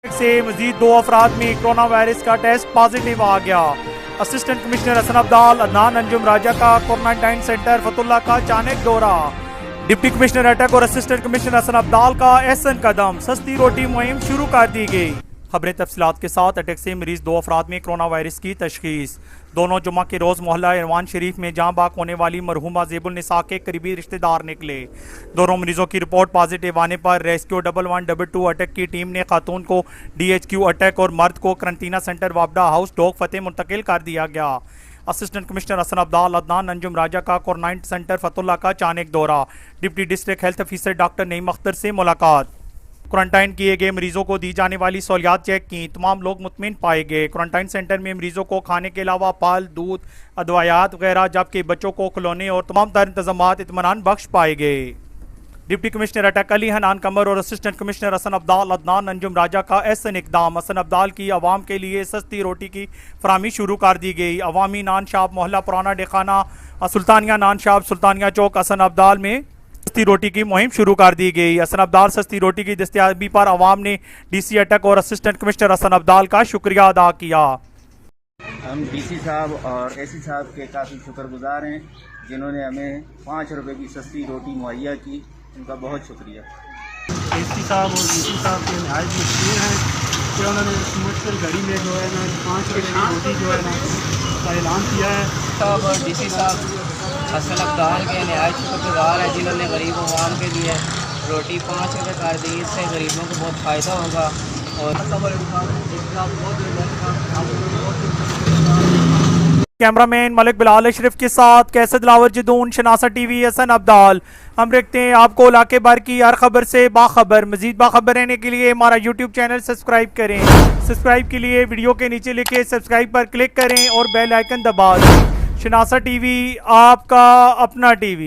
से मजीद 2 अफराद में कोरोना वायरस का टेस्ट पॉजिटिव आ गया। असिस्टेंट कमिश्नर हसन अब्दाल, अदनान अंजुम राजा का क्वारंटाइन सेंटर फतुल्ला का अचानक दौरा। डिप्टी कमिश्नर अटक और असिस्टेंट कमिश्नर हसन अब्दाल का एहसन कदम, सस्ती रोटी मुहिम शुरू कर दी गई। खबरें तफसीलात के साथ। अटक से मरीज 2 अफराद में कोरोना वायरस की तशखीस। दोनों जुमा के रोज़ मोहल्ला इरवान शरीफ में जहाँ बाक होने वाली मरहुमा ज़ेबुल निसा के करीबी रिश्तेदार निकले। दोनों मरीजों की रिपोर्ट पॉजिटिव आने पर रेस्क्यू 1112 अटक की टीम ने खातून को DHQ अटक और मर्द को करंटीना सेंटर वापडा हाउस डोक फतेह मुंतकिल कर दिया गया। असिस्टेंट कमिश्नर हसन अब्दाल, अदनान अंजुम राजा का क्वारंटाइन सेंटर फतुल्ला का अचानक दौरा। Deputy district health officer doctor Naeem Akhtar से मुलाकात। क्वारंटाइन किए गए मरीजों को दी जाने वाली सहूलियात चेक की, तमाम लोग मुतमिन पाए गए। क्वारंटाइन सेंटर में मरीजों को खाने के अलावा फल, दूध, अदवायात वगैरह, जबकि बच्चों को खिलौने और तमाम तर इंतजामात इत्मीनान बख्श पाए गए। डिप्टी कमिश्नर अटक अली हनान कमर और असिस्टेंट कमिश्नर हसन अब्दाल, अदनान अंजुम राजा का एहसन इकदाम। हसन अब्दाल की आवाम के लिए सस्ती रोटी की फराहमी शुरू कर दी गई। अवामी नान शाप मोहल्ला पुराना डेखाना सुल्तानिया नान शाप सुल्तानिया चौक हसन अब्दाल में सस्ती रोटी की मुहिम शुरू कर दी गई। हसन अब्दाल सस्ती रोटी की दस्तयाबी पर आवाम ने DC अटक और असिस्टेंट कमिश्नर हसन अब्दाल का शुक्रिया अदा किया। हम DC साहब और AC साहब के काफ़ी शुक्रगुजार हैं जिन्होंने हमें 5 रुपए की सस्ती रोटी मुहैया की। उनका बहुत शुक्रिया। AC साहब और DC साहब के नहायत मशहूर हैं कि उन्होंने इस मुश्किल घड़ी में जो है ना 5 रुपये की रोटी जो है ना का ऐलान किया है। साहब और DC साहब हसन अब्दाल के नहायत शुक्रगुजार है जिन्होंने गरीब अवाम के लिए रोटी 5 रुपये कर दी। इससे गरीबों को बहुत फ़ायदा होगा। और कैमरामैन मलिक बिलाल अशरफ के साथ कैसर दिलावर जदून, शनासा TV, हसन अब्दाल। हम रखते हैं आपको इलाके भर की हर खबर से बाखबर। मजीद बाखबर रहने के लिए हमारा YouTube चैनल सब्सक्राइब करें। सब्सक्राइब के लिए वीडियो के नीचे लिखे सब्सक्राइब पर क्लिक करें और बेल आइकन दबा दें। शनासा TV, आपका अपना TV।